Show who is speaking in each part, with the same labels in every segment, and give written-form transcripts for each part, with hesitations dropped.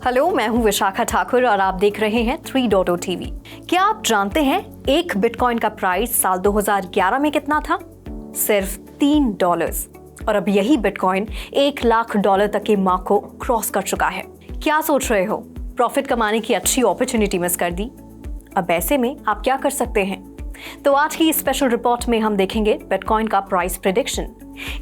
Speaker 1: Hello, मैं हूं विशाखा ठाकुर और आप देख रहे हैं 3.0 टीवी। क्या आप जानते हैं एक बिटकॉइन का प्राइस साल 2011 में कितना था? सिर्फ $3। और अब यही बिटकॉइन $1,00,000 तक के मार्क को क्रॉस कर चुका है। क्या सोच रहे हो? प्रॉफिट कमाने की अच्छी अपॉर्चुनिटी मिस कर दी? अब ऐसे में आप क्या कर सकते हैं? तो आज की स्पेशल रिपोर्ट में हम देखेंगे बिटकॉइन का प्राइस प्रेडिक्शन,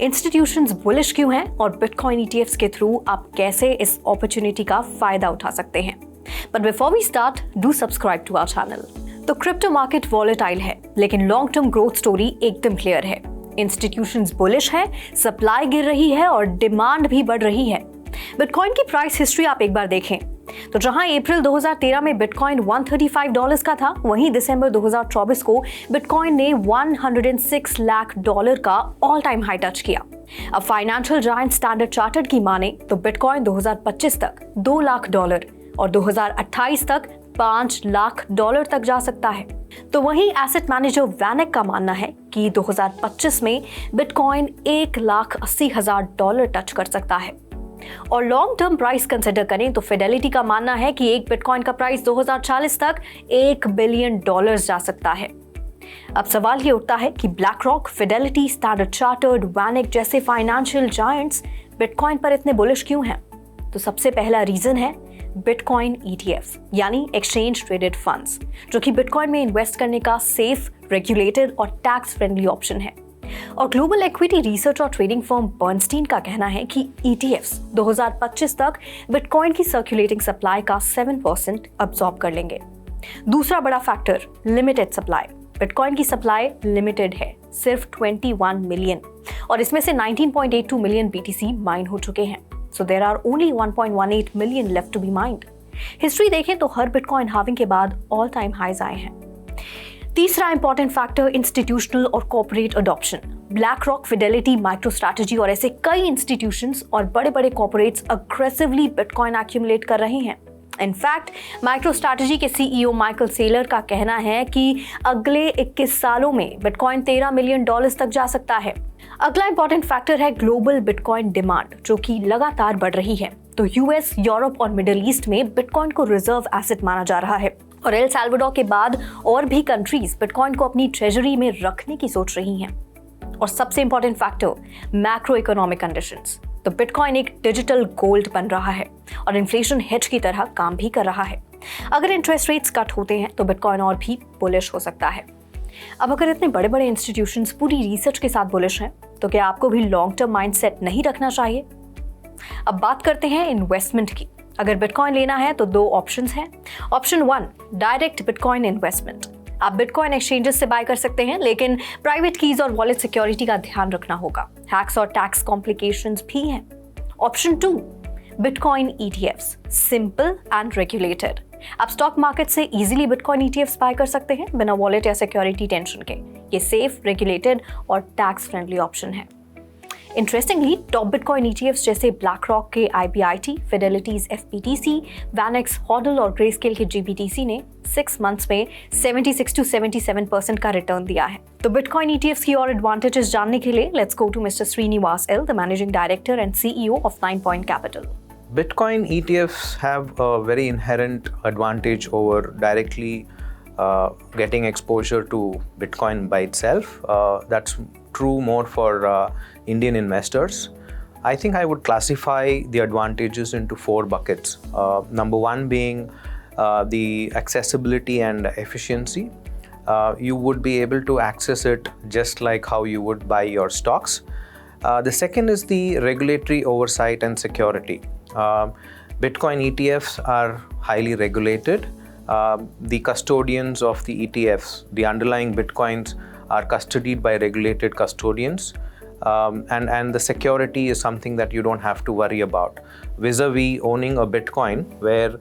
Speaker 1: इंस्टीट्यूशंस बुलिश क्यों हैं और बिटकॉइन ईटीएफ्स के थ्रू आप कैसे इस अपॉर्चुनिटी का फायदा उठा सकते हैं। But before we start, do subscribe to our channel. तो क्रिप्टो मार्केट वॉलेटाइल है, लेकिन लॉन्ग टर्म ग्रोथ स्टोरी एकदम क्लियर है। इंस्टीट्यूशंस बुलिश है, सप्लाई गिर रही है और डिमांड भी बढ़ रही है। बिटकॉइन की प्राइस हिस्ट्री आप एक बार देखें तो जहां अप्रैल 2013 में बिटकॉइन $135 का था, वहीं दिसंबर 2024 को बिटकॉइन ने $106 लाख का ऑल टाइम हाई टच किया। अब फाइनेंशियल जायंट स्टैंडर्ड चार्टर्ड की माने तो बिटकॉइन 2025 तक $2 लाख और 2028 तक $5 लाख तक जा सकता है। तो वहीं एसेट मैनेजर वैनिक का मानना है कि 2025 में बिटकॉइन $1,80,000 टच कर सकता है। और लॉन्ग टर्म प्राइस कंसिडर करें तो फिडेलिटी का मानना है कि एक बिटकॉइन का प्राइस 2040 तक $1 बिलियन जा सकता है। अब सवाल ये उठता है कि black rock, Fidelity, standard chartered, Vanik जैसे फाइनेंशियल जायंट्स बिटकॉइन पर इतने बुलिश क्यों हैं? तो सबसे पहला रीजन है बिटकॉइन ईटीएफ्स यानी एक्सचेंज ट्रेडेड फंड्स, जो कि बिटकॉइन में इन्वेस्ट करने का सेफ, रेगुलेटेड और टैक्स फ्रेंडली ऑप्शन है। और ग्लोबल इक्विटी रिसर्च और ट्रेडिंग फर्म बर्नस्टीन का कहना है कि ETFs 2025 तक बिटकॉइन की सर्कुलेटिंग सप्लाई का 7% अब्सॉर्ब कर लेंगे। दूसरा बड़ा फैक्टर लिमिटेड सप्लाई। बिटकॉइन की सप्लाई लिमिटेड है, सिर्फ 21 मिलियन, और इसमें से 19.82 मिलियन BTC माइन हो चुके हैं। So there are only 1.18 million left to be mined. History देखें तो हर बिटकॉइन हाल्विंग के बाद ऑल टाइम हाइज आए हैं। तीसरा इंपॉर्टेंट फैक्टर इंस्टीट्यूशनल और corporate adoption. Black rock, Fidelity, micro strategy और ऐसे कई इंस्टीट्यूशंस और बड़े बड़े कॉर्पोरेट्स अग्रेसिवली बिटकॉइन एक्यूमुलेट कर रहे हैं। इनफैक्ट माइक्रो स्ट्रैटेजी के CEO माइकल सेलर का कहना है कि अगले 21 सालों में बिटकॉइन $13 मिलियन तक जा सकता है। अगला इंपॉर्टेंट फैक्टर है ग्लोबल बिटकॉइन डिमांड, जो कि लगातार बढ़ रही है। तो US, यूरोप और मिडिल ईस्ट में बिटकॉइन को रिजर्व एसेट माना जा रहा है और एल साल्वाडोर के बाद और भी कंट्रीज बिटकॉइन को अपनी ट्रेजरी में रखने की सोच रही हैं। और सबसे important factor macro economic conditions. तो बिटकॉइन एक डिजिटल गोल्ड बन रहा है और इन्फ्लेशन हेज की तरह काम भी कर रहा है। अगर इंटरेस्ट रेट्स कट होते हैं तो बिटकॉइन और भी बुलिश हो सकता है। अब अगर इतने बड़े बड़े इंस्टीट्यूशंस पूरी रिसर्च के साथ बुलिश हैं, तो क्या आपको भी लॉन्ग टर्म माइंडसेट नहीं रखना चाहिए? अब बात करते हैं इन्वेस्टमेंट की। अगर बिटकॉइन लेना है तो दो ऑप्शंस हैं। Option 1, direct bitcoin investment. आप बिटकॉइन एक्सचेंजेस से बाय कर सकते हैं, लेकिन प्राइवेट कीज और वॉलेट सिक्योरिटी का ध्यान रखना होगा। हैक्स और टैक्स कॉम्प्लिकेशंस भी हैं। Option 2, bitcoin ETFs, simple and regulated. आप स्टॉक मार्केट से इजीली बिटकॉइन ETFs बाय कर सकते हैं बिना वॉलेट या सिक्योरिटी टेंशन के। ये सेफ, रेगुलेटेड और टैक्स फ्रेंडली ऑप्शन है। इंटरेस्टिंगली टॉप बिटकॉइन ETFs जैसे ब्लैक रॉक के IBIT, फिडेलिटीज FPTC, वैनिक्स, हॉडल और ग्रेस्केल के GBTC ने 6 मंथ्स में 76 to 77% का रिटर्न दिया है। तो बिटकॉइन ETFs की और एडवांटेजेस जानने के लिए let's go to mister Srinivas L, the managing director and CEO of 9 Point Capital.
Speaker 2: Bitcoin ETFs have a very inherent advantage over directly getting exposure to Bitcoin by itself. That's true more for Indian investors. I think I would classify the advantages into 4 buckets. Number 1 being the accessibility and efficiency. You would be able to access it just like how you would buy your stocks. The second is the regulatory oversight and security. Bitcoin ETFs are highly regulated. The custodians of the ETFs, the underlying Bitcoins, are custodied by regulated custodians. And the security is something that you don't have to worry about. Vis-a-vis owning a Bitcoin, where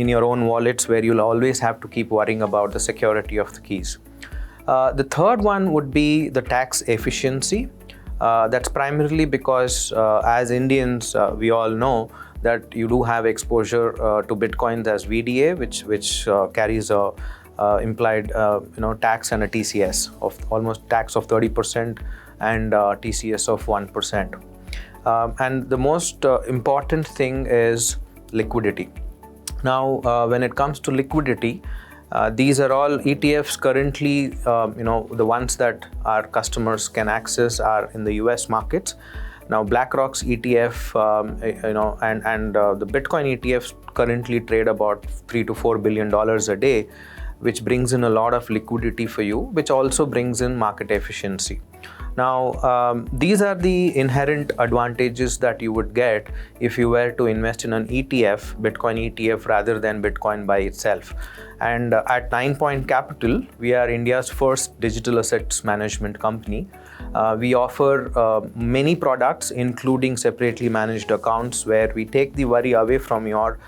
Speaker 2: in your own wallets, where you'll always have to keep worrying about the security of the keys. The third one would be the tax efficiency. That's primarily because as Indians, we all know that you do have exposure to Bitcoins as VDA, which carries a implied tax and a TCS of almost tax of 30% and TCS of 1%. And the most important thing is liquidity. Now, when it comes to liquidity, these are all ETFs currently, the ones that our customers can access are in the US markets. Now, BlackRock's ETF, and the Bitcoin ETFs currently trade about $3 to $4 billion a day, which brings in a lot of liquidity for you, which also brings in market efficiency. Now, these are the inherent advantages that you would get if you were to invest in an ETF, Bitcoin ETF, rather than Bitcoin by itself. And at 9 Point Capital, we are India's first digital assets management company. We offer many products, including separately managed accounts, where we take the worry away from your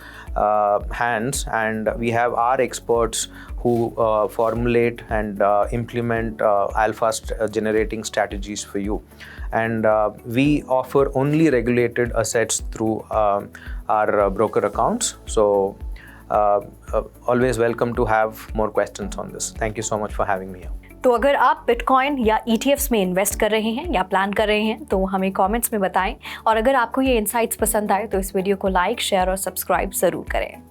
Speaker 2: hands, and we have our experts who formulate and implement alpha generating strategies for you. And we offer only regulated assets through our broker accounts. So always welcome to have more questions on this. Thank you so much for having me here.
Speaker 1: तो अगर आप bitcoin या ETFs में invest कर रहे हैं या plan कर रहे हैं तो हमें कमेंट्स में बताएं, और अगर आपको ये इनसाइट्स पसंद आए तो इस वीडियो को लाइक, शेयर और सब्सक्राइब ज़रूर करें।